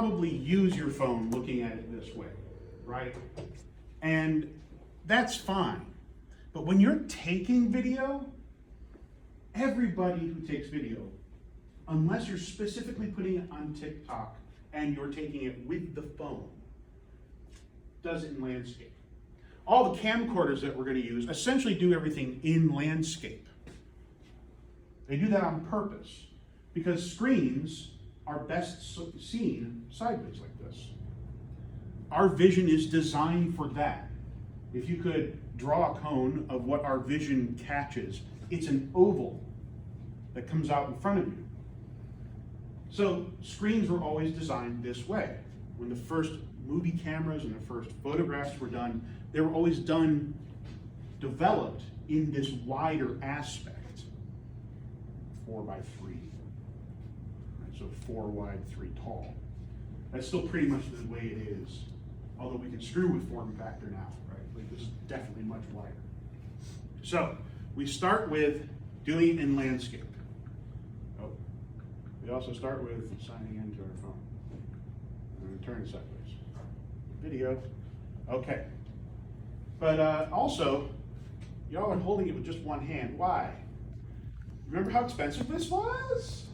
probably use your phone looking at it this way, right? And that's fine. But when you're taking video, everybody who takes video, unless you're specifically putting it on TikTok and you're taking it with the phone, does it in landscape. All the camcorders that we're going to use essentially do everything in landscape. They do that on purpose because screens are best seen sideways like this. Our vision is designed for that. If you could draw a cone of what our vision catches, it's an oval that comes out in front of you. So screens were always designed this way. When the first movie cameras and the first photographs were done, they were always developed in this wider aspect. 4 by 3. Right, so 4 wide, 3 tall. That's still pretty much the way it is. Although we can screw with form factor now, right? Like this is definitely much wider. So we start with doing it in landscape. Oh, we also start with signing into our phone. And turn it sideways. Video. Okay. But also, y'all are holding it with just one hand. Why? Remember how expensive this was?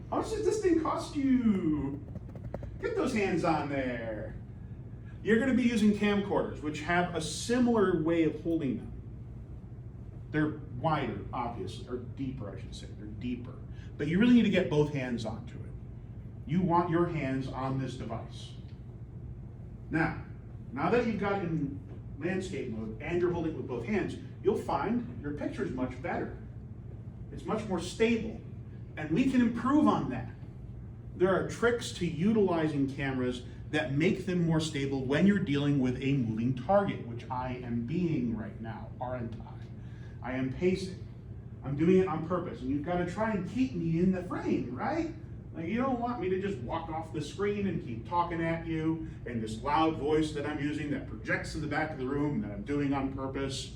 How much does this thing cost you? Get those hands on there. You're going to be using camcorders, which have a similar way of holding them. They're wider, obviously, or deeper, I should say. They're deeper. But you really need to get both hands onto it. You want your hands on this device. Now that you've got it in landscape mode and you're holding it with both hands, you'll find your picture is much better. It's much more stable. And we can improve on that. There are tricks to utilizing cameras that make them more stable when you're dealing with a moving target, which I am being right now, aren't I? I am pacing. I'm doing it on purpose, and you've got to try and keep me in the frame, right? Like, you don't want me to just walk off the screen and keep talking at you in this loud voice that I'm using that projects to the back of the room that I'm doing on purpose,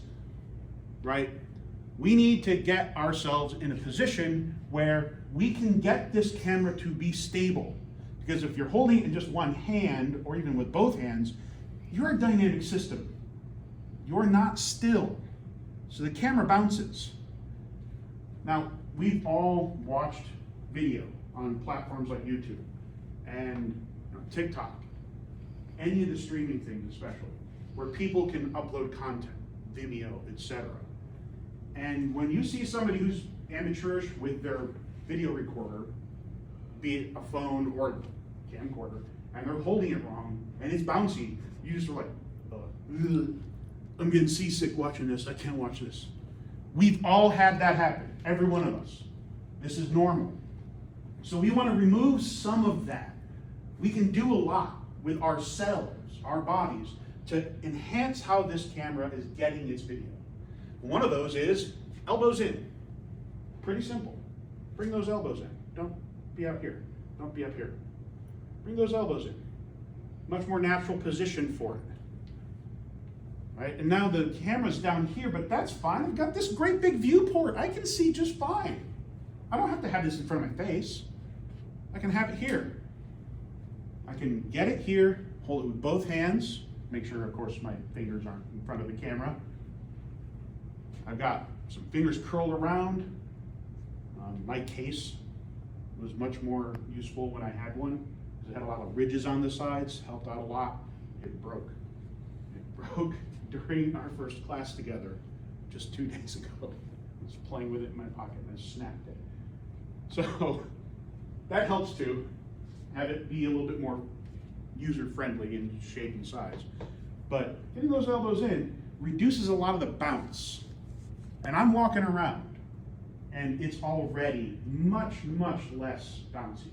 right? We need to get ourselves in a position where we can get this camera to be stable. Because if you're holding it in just one hand, or even with both hands, you're a dynamic system. You're not still. So the camera bounces. Now, we've all watched video on platforms like YouTube and TikTok, any of the streaming things especially, where people can upload content, Vimeo, etc. And when you see somebody who's amateurish with their video recorder, be it a phone or a camcorder, and they're holding it wrong and it's bouncy, you just are like, I'm getting seasick watching this, I can't watch this. We've all had that happen, every one of us. This is normal. So we want to remove some of that. We can do a lot with ourselves, our bodies, to enhance how this camera is getting its video. One of those is elbows in. Pretty simple. Bring those elbows in. Don't be out here. Don't be up here. Bring those elbows in. Much more natural position for it. Right? And now the camera's down here, but that's fine. I've got this great big viewport. I can see just fine. I don't have to have this in front of my face. I can have it here. I can get it here, hold it with both hands. Make sure, of course, my fingers aren't in front of the camera. I've got some fingers curled around. My case was much more useful when I had one, because it had a lot of ridges on the sides, helped out a lot. It broke. It broke during our first class together just 2 days ago. I was playing with it in my pocket and I snapped it. So that helps too, have it be a little bit more user-friendly in shape and size. But getting those elbows in reduces a lot of the bounce. And I'm walking around and it's already much, much less bouncy,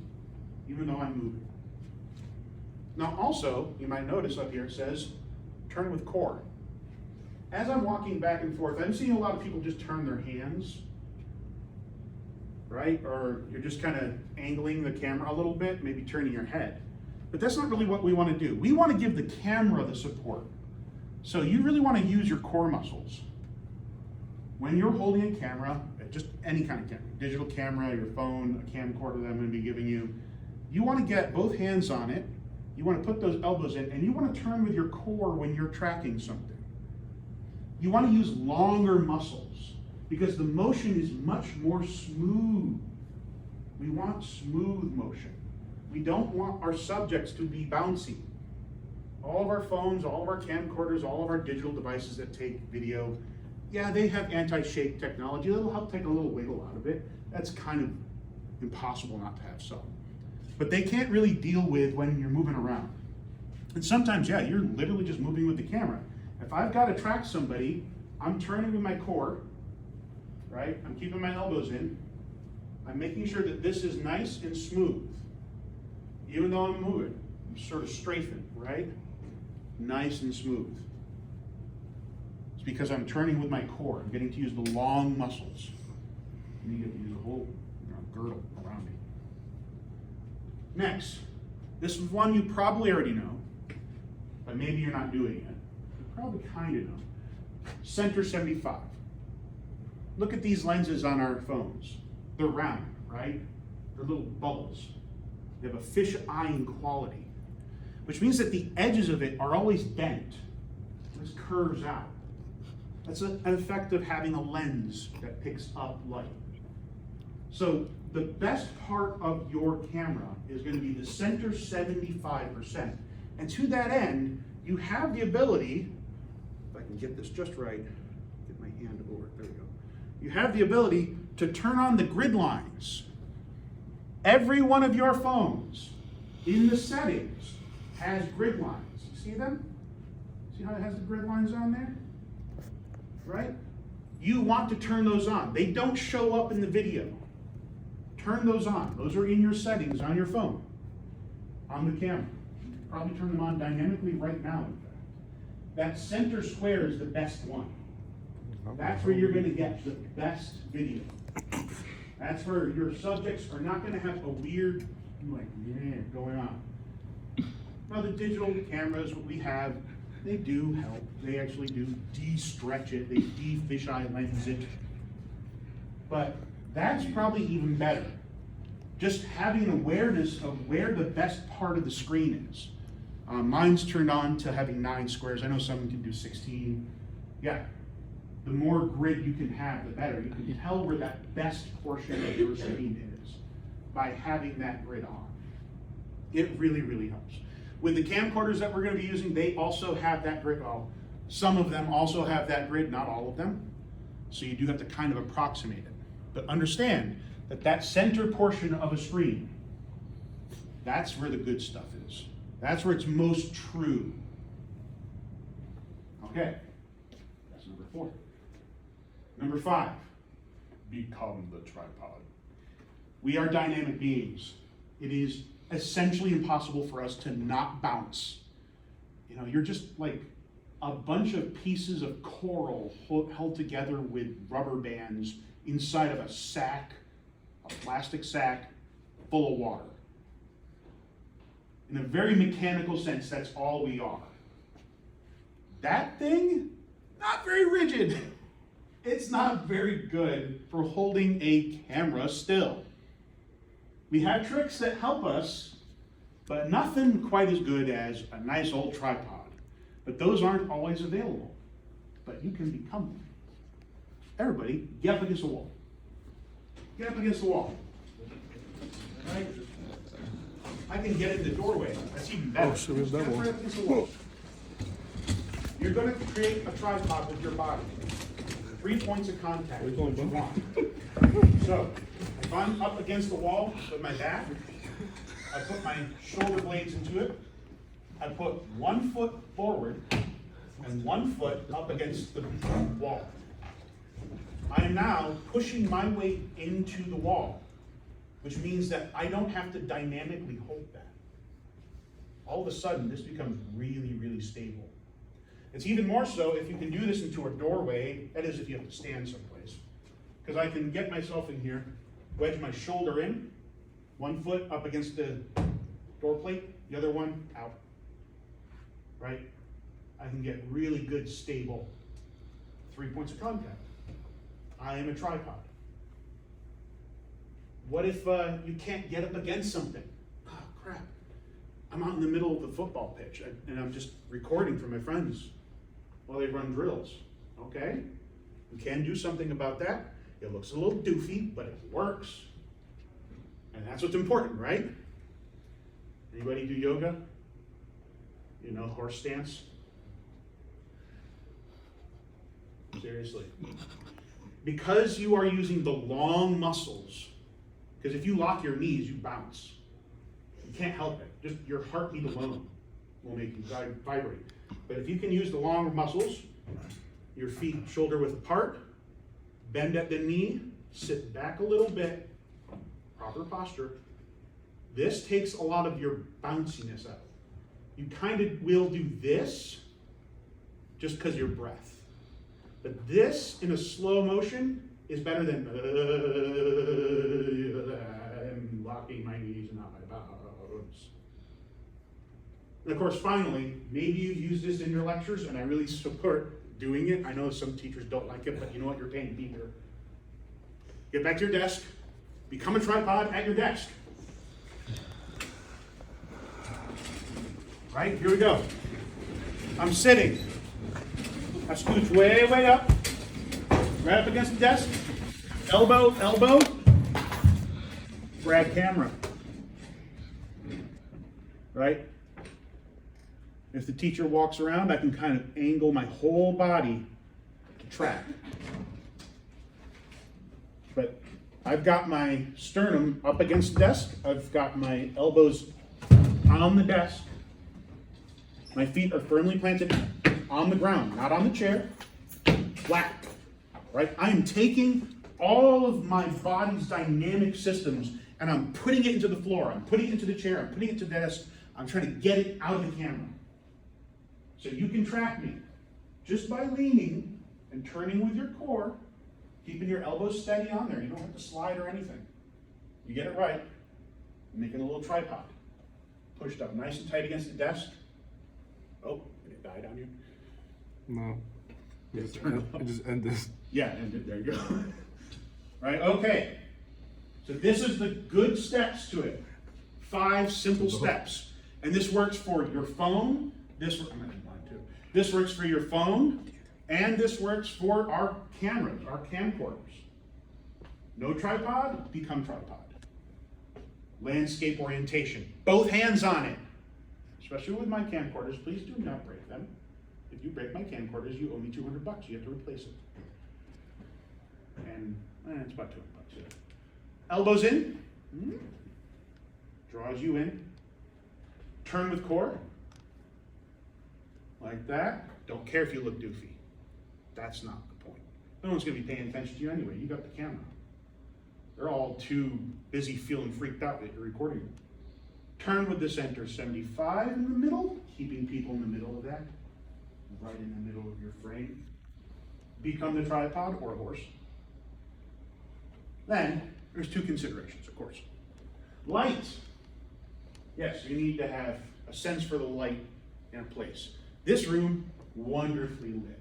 even though I'm moving. Now also, you might notice up here it says, turn with core. As I'm walking back and forth, I'm seeing a lot of people just turn their hands, right? Or you're just kind of angling the camera a little bit, maybe turning your head. But that's not really what we want to do. We want to give the camera the support. So you really want to use your core muscles. When you're holding a camera, just any kind of camera, digital camera, your phone, a camcorder that I'm going to be giving you, you want to get both hands on it You want to put those elbows in, and you want to turn with your core when you're tracking something. You want to use longer muscles because the motion is much more smooth. We want smooth motion. We don't want our subjects to be bouncy. All of our phones, all of our camcorders, all of our digital devices that take video, yeah, they have anti-shake technology. It'll help take a little wiggle out of it. That's kind of impossible not to have some. But they can't really deal with when you're moving around. And sometimes, yeah, you're literally just moving with the camera. If I've got to track somebody, I'm turning with my core, right? I'm keeping my elbows in. I'm making sure that this is nice and smooth. Even though I'm moving, I'm sort of strafing, right? Nice and smooth. It's because I'm turning with my core. I'm getting to use the long muscles. And you get to use a whole girdle around me. Next, this is one you probably already know, but maybe you're not doing it. You probably kind of know. Center 75. Look at these lenses on our phones. They're round, right? They're little bubbles. They have a fish-eyeing quality, which means that the edges of it are always bent. This curves out. That's an effect of having a lens that picks up light. So the best part of your camera is going to be the center 75%. And to that end, you have the ability, if I can get this just right, get my hand over it, there we go. You have the ability to turn on the grid lines. Every one of your phones in the settings has grid lines. You see them? See how it has the grid lines on there? Right? You want to turn those on. They don't show up in the video. Turn those on. Those are in your settings on your phone, on the camera. You can probably turn them on dynamically right now, in fact. That center square is the best one. That's where you're going to get the best video. That's where your subjects are not going to have a weird, like, yeah, going on. Now, the digital cameras, what we have, they do help. They actually do de-stretch it. They de-fisheye lens it. But that's probably even better. Just having an awareness of where the best part of the screen is. Mine's turned on to having 9 squares. I know some can do 16. Yeah. The more grid you can have, the better. You can tell where that best portion of your screen is by having that grid on. It really, really helps. With the camcorders that we're going to be using, they also have that grid. Well, some of them also have that grid, not all of them. So you do have to kind of approximate it. But understand that that center portion of a screen, that's where the good stuff is. That's where it's most true. Okay, that's number 4. Number 5, become the tripod. We are dynamic beings. It is essentially impossible for us to not bounce. You know, you're just like a bunch of pieces of coral held together with rubber bands inside of a sack, a plastic sack full of water. In a very mechanical sense, that's all we are. That thing, not very rigid. It's not very good for holding a camera still. We have tricks that help us, but nothing quite as good as a nice old tripod. But those aren't always available. But you can become them. Everybody, get up against the wall. Get up against the wall. Right? I can get in the doorway. That's even better. Oh, so is that one? Right up against the wall. You're going to create a tripod with your body. 3 points of contact. Where you going, what you bud? want. So, if I'm up against the wall with my back, I put my shoulder blades into it. I put 1 foot forward and 1 foot up against the wall. I am now pushing my weight into the wall, which means that I don't have to dynamically hold that. All of a sudden, this becomes really, really stable. It's even more so if you can do this into a doorway, that is if you have to stand someplace. Because I can get myself in here, wedge my shoulder in, 1 foot up against the door plate, the other one out, right? I can get really good, stable 3 points of contact. I am a tripod. What if you can't get up against something? Oh, crap. I'm out in the middle of the football pitch and I'm just recording for my friends while they run drills. Okay? We can do something about that. It looks a little doofy, but it works. And that's what's important, right? Anybody do yoga? You know, horse stance? Seriously. Because you are using the long muscles, because if you lock your knees, you bounce. You can't help it. Just your heartbeat alone will make you vibrate. But if you can use the longer muscles, your feet shoulder width apart, bend at the knee, sit back a little bit, proper posture. This takes a lot of your bounciness out. You kind of will do this just because of your breath. But this in a slow motion is better than I'm locking my knees and not my bones. And of course, finally, maybe you've used this in your lectures, and I really support doing it. I know some teachers don't like it, but you know what? You're paying to be here. Get back to your desk. Become a tripod at your desk. Right, here we go. I'm sitting. I scooch way, way up. Right up against the desk. Elbow, elbow. Grab camera. Right? If the teacher walks around, I can kind of angle my whole body to track. But I've got my sternum up against the desk. I've got my elbows on the desk. My feet are firmly planted on the ground, not on the chair. Flat, right? I am taking all of my body's dynamic systems and I'm putting it into the floor. I'm putting it into the chair. I'm putting it to the desk. I'm trying to get it out of the camera. So you can track me just by leaning and turning with your core, keeping your elbows steady on there. You don't have to slide or anything. You get it right. Making a little tripod. Pushed up nice and tight against the desk. Oh, did it die down here? No. Just end this. Yeah, end it. There you go. Right, okay. So this is the good steps to it. 5 simple steps. And this works for your phone. I'm going to do mine too. This works for your phone. And this works for our cameras, our camcorders. No tripod, become tripod. Landscape orientation. Both hands on it. Especially with my camcorders, please do not break them. If you break my camcorders, you owe me $200. You have to replace it. And it's about $200. Yeah. Elbows in. Draws you in. Turn with core. Like that. Don't care if you look doofy. That's not the point. No one's going to be paying attention to you anyway. You got the camera. They're all too busy feeling freaked out that you're recording them. Turn with the center 75 in the middle, keeping people in the middle of that. Right in the middle of your frame. Become the tripod or a horse. Then, there's 2 considerations, of course. Light. Yes, you need to have a sense for the light in a place. This room, wonderfully lit.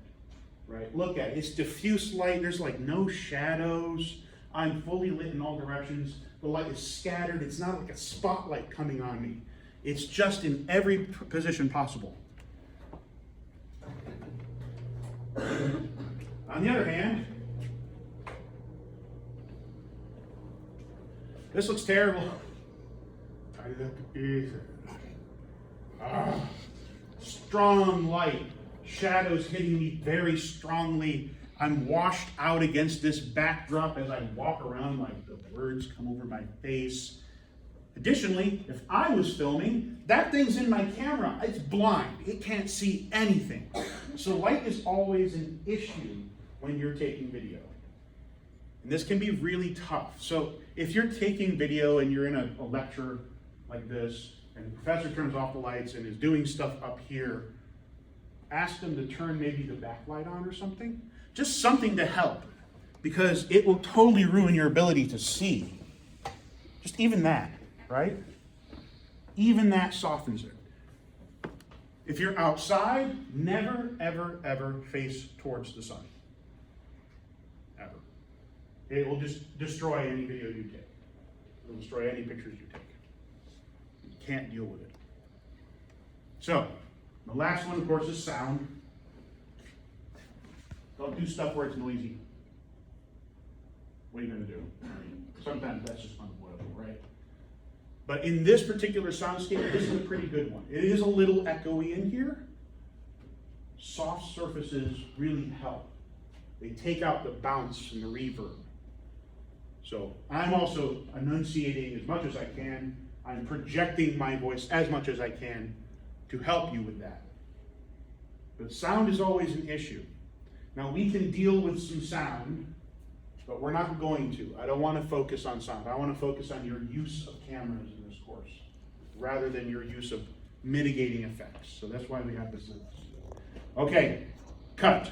Right? Look at it. It's diffuse light. There's like no shadows. I'm fully lit in all directions. The light is scattered. It's not like a spotlight coming on me. It's just in every position possible. On the other hand, this looks terrible. Strong light, shadows hitting me very strongly. I'm washed out against this backdrop as I walk around, like the words come over my face. Additionally, if I was filming, that thing's in my camera. It's blind. It can't see anything. So light is always an issue when you're taking video. And this can be really tough. So if you're taking video and you're in a lecture like this, and the professor turns off the lights and is doing stuff up here, ask them to turn maybe the backlight on or something. Just something to help, because it will totally ruin your ability to see. Just even that, right? Even that softens it. If you're outside, never, ever, ever face towards the sun. Ever. It will just destroy any video you take. It will destroy any pictures you take. You can't deal with it. So, the last one, of course, is sound. Don't do stuff where it's noisy. What are you gonna do? I mean, sometimes that's just unavoidable, right? But in this particular soundscape, this is a pretty good one. It is a little echoey in here. Soft surfaces really help. They take out the bounce and the reverb. So I'm also enunciating as much as I can. I'm projecting my voice as much as I can to help you with that. But sound is always an issue. Now we can deal with some sound, but we're not going to. I don't want to focus on sound. I want to focus on your use of cameras in this course, rather than your use of mitigating effects. So that's why we have this. Okay, cut.